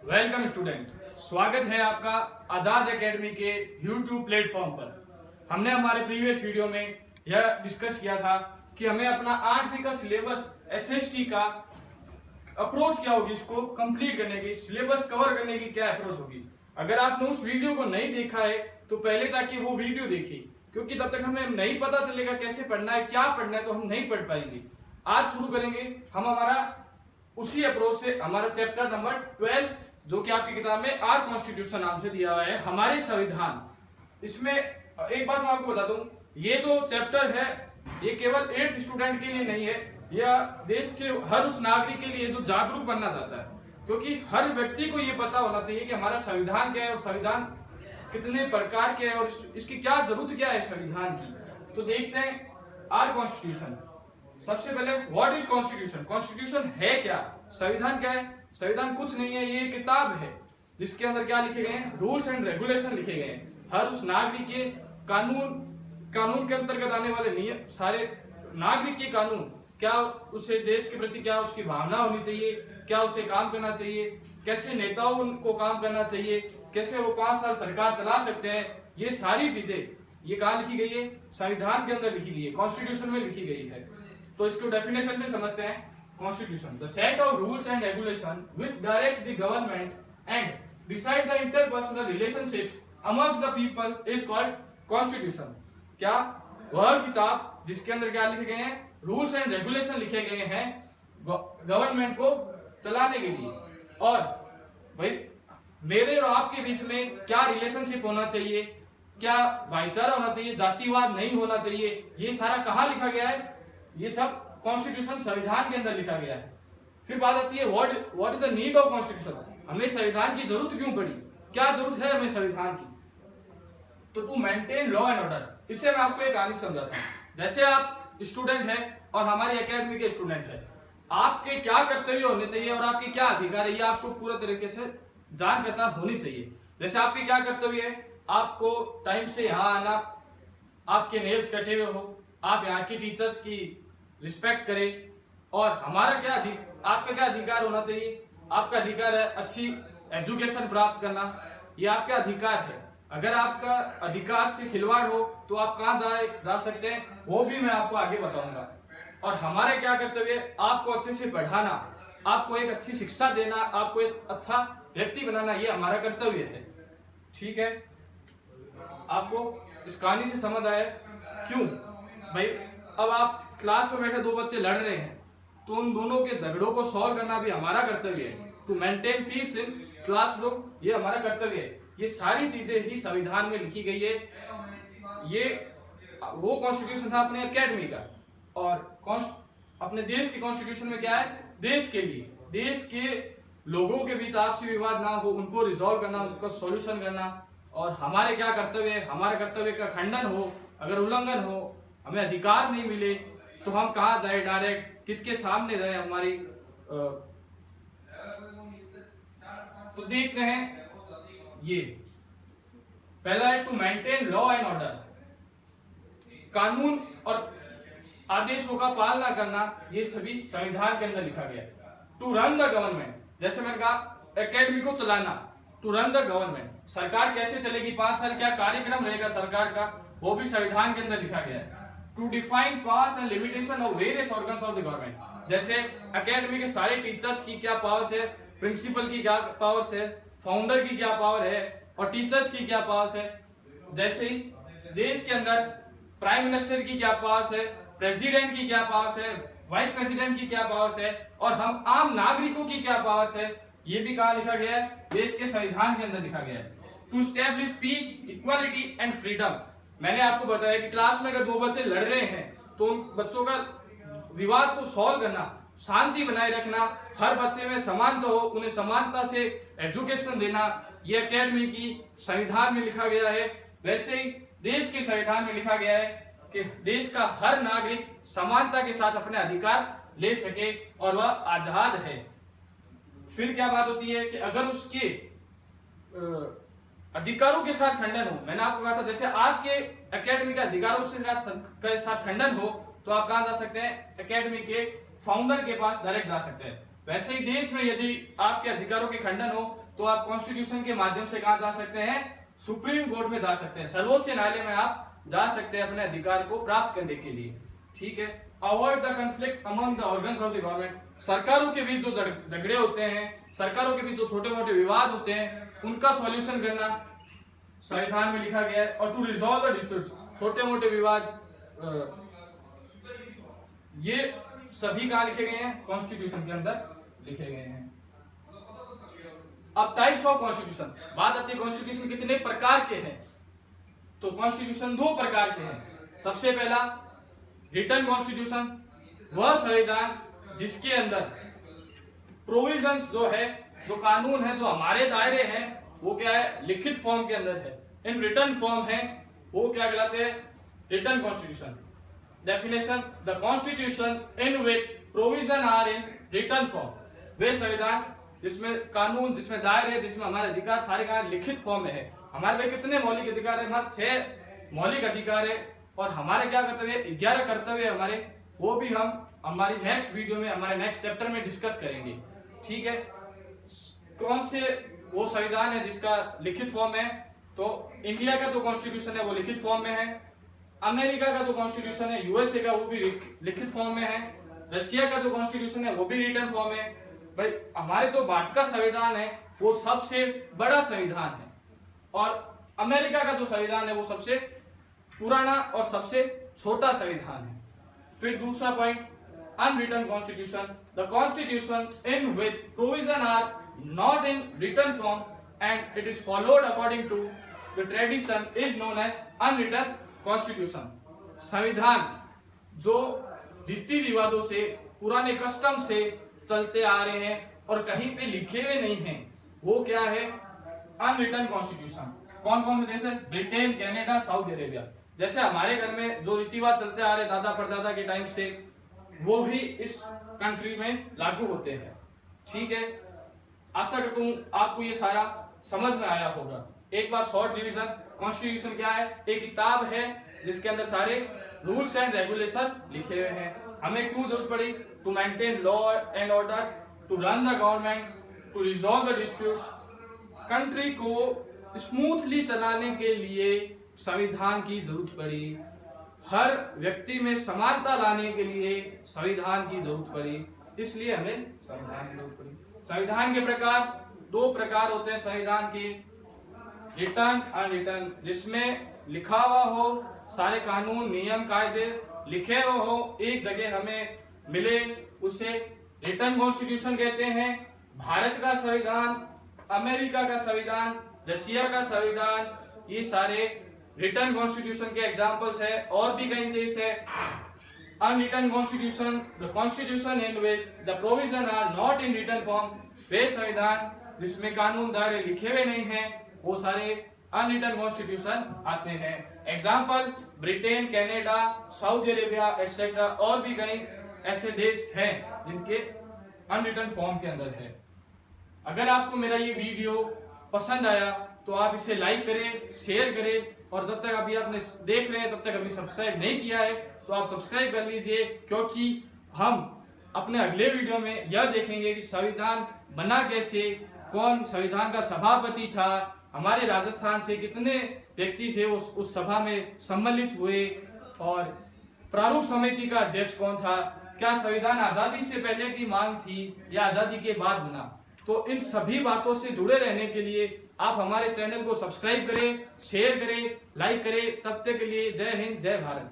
Welcome student, स्वागत है आपका आजाद एकेडमी के यूट्यूब प्लेटफॉर्म पर। हमने हमारे प्रीवियस वीडियो में यह डिस्कस किया था कि हमें अपना 8वीं का सिलेबस एसएसटी का अप्रोच क्या होगी, इसको कंप्लीट करने की, सिलेबस कवर करने की क्या अप्रोच होगी। अगर आपने उस वीडियो को नहीं देखा है तो पहले ताकि वो वीडियो देखिए, क्योंकि तब तक हमें नहीं पता चलेगा कैसे पढ़ना है, क्या पढ़ना है, तो हम नहीं पढ़ पाएंगे। आज शुरू करेंगे हम हमारा उसी अप्रोच से हमारा चैप्टर नंबर 12, जो कि आपकी किताब में आर कॉन्स्टिट्यूशन नाम से दिया हुआ है, हमारे संविधान। इसमें एक बात मैं आपको बता दूं, ये जो चैप्टर है ये केवल 8th स्टूडेंट के लिए नहीं है, यह देश के हर उस नागरिक के लिए जो जागरूक बनना चाहता है, क्योंकि हर व्यक्ति को ये पता होना चाहिए कि हमारा संविधान क्या है और संविधान कितने प्रकार के है और इसकी क्या जरूरत क्या है संविधान की। तो देखते हैं आर कॉन्स्टिट्यूशन। सबसे पहले व्हाट इज कॉन्स्टिट्यूशन, कॉन्स्टिट्यूशन है क्या, संविधान क्या है। संविधान कुछ नहीं है, ये किताब है जिसके अंदर क्या लिखे गए हैं, रूल्स एंड रेगुलेशन लिखे गए हैं। हर उस नागरिक के कानून के अंतर्गत आने वाले नियम, सारे नागरिक के कानून, क्या उसे देश के प्रति क्या उसकी भावना होनी चाहिए, क्या उसे काम करना चाहिए, कैसे नेताओं को काम करना चाहिए, कैसे वो 5 साल सरकार चला सकते हैं, ये सारी चीजें ये कहाँ लिखी गई है, संविधान के अंदर लिखी गई है, कॉन्स्टिट्यूशन में लिखी गई है। तो इसको डेफिनेशन से समझते हैं। Constitution, the set of rules and regulation which directs the government and decide the interpersonal relationships amongst the people is called Constitution। क्या वह किताब जिसके अंदर क्या लिखे गए हैं, रूल्स एंड रेगुलेशन लिखे गए हैं गवर्नमेंट को चलाने के लिए, और भाई मेरे और आपके बीच में क्या रिलेशनशिप होना चाहिए, क्या भाईचारा होना चाहिए, जातिवाद नहीं होना चाहिए, ये सारा कहाँ लिखा गया है, ये सब कॉन्स्टिट्यूशन संविधान के अंदर लिखा गया है। फिर बात आती है what is the need of constitution, हमें संविधान की जरूरत क्यों पड़ी, क्या जरूरत है हमें संविधान की। तो to maintain law and order, इससे मैं आपको एक कहानी समझाता हूँ। जैसे आप स्टूडेंट हैं और हमारी एकेडमी के स्टूडेंट हैं, आपके क्या कर्तव्य होने चाहिए और आपके क्या अधिकार है, ये आपको पूरा तरीके से जान पहचान होनी चाहिए। जैसे आपके क्या कर्तव्य है, आपको टाइम से यहाँ आना, आपके नेल्स कटे हुए हो, आप यहाँ की टीचर्स की रिस्पेक्ट करें, और हमारा क्या आपका क्या अधिकार होना चाहिए, आपका अधिकार है अच्छी एजुकेशन प्राप्त करना, ये आपका अधिकार है। अगर आपका अधिकार से खिलवाड़ हो तो आप कहाँ जा सकते हैं, वो भी मैं आपको आगे बताऊंगा। और हमारे क्या कर्तव्य है, आपको अच्छे से पढ़ाना, आपको एक अच्छी शिक्षा देना, आपको एक अच्छा व्यक्ति बनाना, ये हमारा कर्तव्य है। ठीक है, आपको इस कहानी से समझ आया क्यों भाई। अब आप क्लास में बैठे 2 बच्चे लड़ रहे हैं, तो उन दोनों के झगड़ों को सॉल्व करना भी हमारा कर्तव्य है। To maintain peace in classroom, ये हमारा कर्तव्य है। ये सारी चीजें ही संविधान में लिखी गई है। ये वो कॉन्स्टिट्यूशन था अपने एकेडमी का, और अपने देश के कॉन्स्टिट्यूशन में क्या है, देश के लिए, देश के लोगों के बीच आपसी विवाद ना हो, उनको रिजॉल्व करना, उनका सॉल्यूशन करना। और हमारे क्या कर्तव्य है, हमारे कर्तव्य का खंडन हो, अगर उल्लंघन हो, हमें अधिकार नहीं मिले, तो हम कहाँ जाए, डायरेक्ट किसके सामने जाए हमारी। तो देखते हैं, ये पहला है to maintain law and order, कानून और आदेशों का पालना करना, ये सभी संविधान के अंदर लिखा गया है। टू रन द गवर्नमेंट, जैसे मैंने कहा एकेडमी को चलाना, टू रन द गवर्नमेंट, सरकार कैसे चलेगी, 5 साल क्या कार्यक्रम रहेगा सरकार का, वो भी संविधान के अंदर लिखा गया है। To define powers and limitation of various organs of the government, जैसे एकेडमी के सारे टीचर्स की क्या पावर्स है, प्रिंसिपल की क्या पावर्स है, फाउंडर की क्या पावर है, और टीचर्स की क्या पावर्स है। जैसे ही देश के अंदर प्राइम मिनिस्टर की क्या पावर्स है, प्रेसिडेंट की क्या पावर्स है, वाइस प्रेसिडेंट की क्या पावर्स है, और हम आम नागरिकों की क्या पावर्स है, ये भी कहाँ लिखा गया है, देश के संविधान के अंदर लिखा गया है। To establish peace, equality and freedom, मैंने आपको बताया कि क्लास में अगर 2 बच्चे लड़ रहे हैं तो उन बच्चों का विवाद को सॉल्व करना, शांति बनाए रखना, हर बच्चे में समानता हो, उन्हें समानता से एजुकेशन देना, ये एकेडमी की संविधान में लिखा गया है। वैसे ही देश के संविधान में लिखा गया है कि देश का हर नागरिक समानता के साथ अपने अधिकार ले सके और वह आजाद है। फिर क्या बात होती है कि अगर उसके अधिकारों के साथ खंडन हो, मैंने आपको कहा था जैसे आपके एकेडमी के अधिकारों के साथ खंडन हो तो आप कहां जा सकते हैं, एकेडमी के फाउंडर के पास डायरेक्ट जा सकते हैं। वैसे ही देश में यदि आपके अधिकारों के खंडन हो तो आप कॉन्स्टिट्यूशन के माध्यम से कहा जा सकते हैं, सुप्रीम कोर्ट में जा सकते हैं, सर्वोच्च न्यायालय में आप जा सकते हैं अपने अधिकार को प्राप्त करने के लिए। ठीक है। Avoid the conflict among the organs of the government. सरकारों के बीच जो झगड़े होते हैं, सरकारों के बीच जो छोटे मोटे विवाद होते हैं, उनका सॉल्यूशन करना संविधान में लिखा गया है। और टू रिजॉल्व द डिस्प्यूट्स, छोटे मोटे विवाद, ये सभी कहां लिखे गए हैं? कॉन्स्टिट्यूशन के अंदर लिखे गए हैं। अब टाइप्स ऑफ कॉन्स्टिट्यूशन, बात आती है कॉन्स्टिट्यूशन कितने प्रकार के हैं। तो कॉन्स्टिट्यूशन दो प्रकार के हैं। सबसे पहला रिटन कॉन्स्टिट्यूशन, वह संविधान जिसके अंदर प्रोविजंस जो है, जो कानून है, जो हमारे दायरे हैं, वो क्या है? लिखित फॉर्म के अंदर है, इन रिटन फॉर्म है, वो क्या कहलाते हैं? Written constitution. Definition, the constitution in which provision are in written form, वे संविधान जिसमें कानून, जिसमें दायरे, जिसमें हमारे अधिकार सारे का लिखित फॉर्म में है। हमारे पे कितने मौलिक अधिकार है? हमारे 6 मौलिक अधिकार है। और हमारे क्या कर्तव्य? 11 कर्तव्य हमारे, वो भी हम हमारी नेक्स्ट वीडियो में, हमारे नेक्स्ट चैप्टर में डिस्कस करेंगे। ठीक है। कौन से वो संविधान है जिसका लिखित फॉर्म है? तो इंडिया का जो कॉन्स्टिट्यूशन है वो लिखित फॉर्म में है। अमेरिका का जो कॉन्स्टिट्यूशन है, यूएसए का, वो भी लिखित फॉर्म में है। रशिया का जो कॉन्स्टिट्यूशन है वो भी रिटन फॉर्म है। भाई हमारे जो भारत का संविधान है वो सबसे बड़ा संविधान है, और अमेरिका का जो संविधान है वो सबसे पुराना और सबसे छोटा संविधान है। फिर दूसरा point, unwritten constitution, the constitution in which provision are not in written form and it is followed according to the tradition is known as unwritten constitution. संविधान जो रीति रिवाजों से, पुराने कस्टम से चलते आ रहे हैं और कहीं पे लिखे हुए नहीं हैं, वो क्या है? Unwritten constitution. कौन कौन से देश है? Britain, Canada, Saudi Arabia. जैसे हमारे घर में जो रीतिवाद चलते आ रहे दादा परदादा के टाइम से, वो ही इस कंट्री में लागू होते हैं। ठीक है। आशा करता हूं आपको ये सारा समझ में आया होगा। एक बार शॉर्ट रिवीजन, कॉन्स्टिट्यूशन क्या है? एक किताब है जिसके अंदर सारे रूल्स एंड रेगुलेशन लिखे हुए हैं। हमें क्यों जरूरत पड़ी? To maintain law and order, to run the government, to resolve the disputes. Country को स्मूथली चलाने के लिए संविधान की जरूरत पड़ी। हर व्यक्ति में समानता लाने के लिए संविधान की जरूरत पड़ी, इसलिए हमें संविधान की जरूरत पड़ी। संविधान के प्रकार, 2 प्रकार होते हैं संविधान के, रिटन, अनरिटन। जिसमें लिखा हुआ हो, सारे कानून, नियम, कायदे लिखे हुए हो, एक जगह हमें मिले, उसे रिटन कॉन्स्टिट्यूशन कहते हैं। भारत का संविधान, अमेरिका का संविधान, रशिया का संविधान, ये सारे रिटन कॉन्स्टिट्यूशन के एग्जांपल्स है। और भी कई देश है। Unwritten constitution, the constitution in which the provision are not in written form, वे संविधान जिसमें कानून दायरे लिखे हुए नहीं हैं, वो सारे अनरिटन कॉन्स्टिट्यूशन आते हैं। Example Britain, Canada, Saudi Arabia etcetera. और भी कई ऐसे देश हैं जिनके अनरिटन फॉर्म के अंदर है। अगर आपको मेरा ये वीडियो पसंद आया तो आप इसे लाइक करें, शेयर करें, और जब तक अभी आपने देख रहे हैं तब तक अभी सब्सक्राइब नहीं किया है तो आप सब्सक्राइब कर लीजिए, क्योंकि हम अपने अगले वीडियो में यह देखेंगे कि संविधान बना कैसे, कौन संविधान का सभापति था, हमारे राजस्थान से कितने व्यक्ति थे उस सभा में सम्मिलित हुए, और प्रारूप समिति का अध्यक्ष कौन था, क्या संविधान आजादी से पहले की मांग थी या आजादी के बाद बना। तो इन सभी बातों से जुड़े रहने के लिए आप हमारे चैनल को सब्सक्राइब करें, शेयर करें, लाइक करें। तब तक के लिए जय हिंद, जय भारत।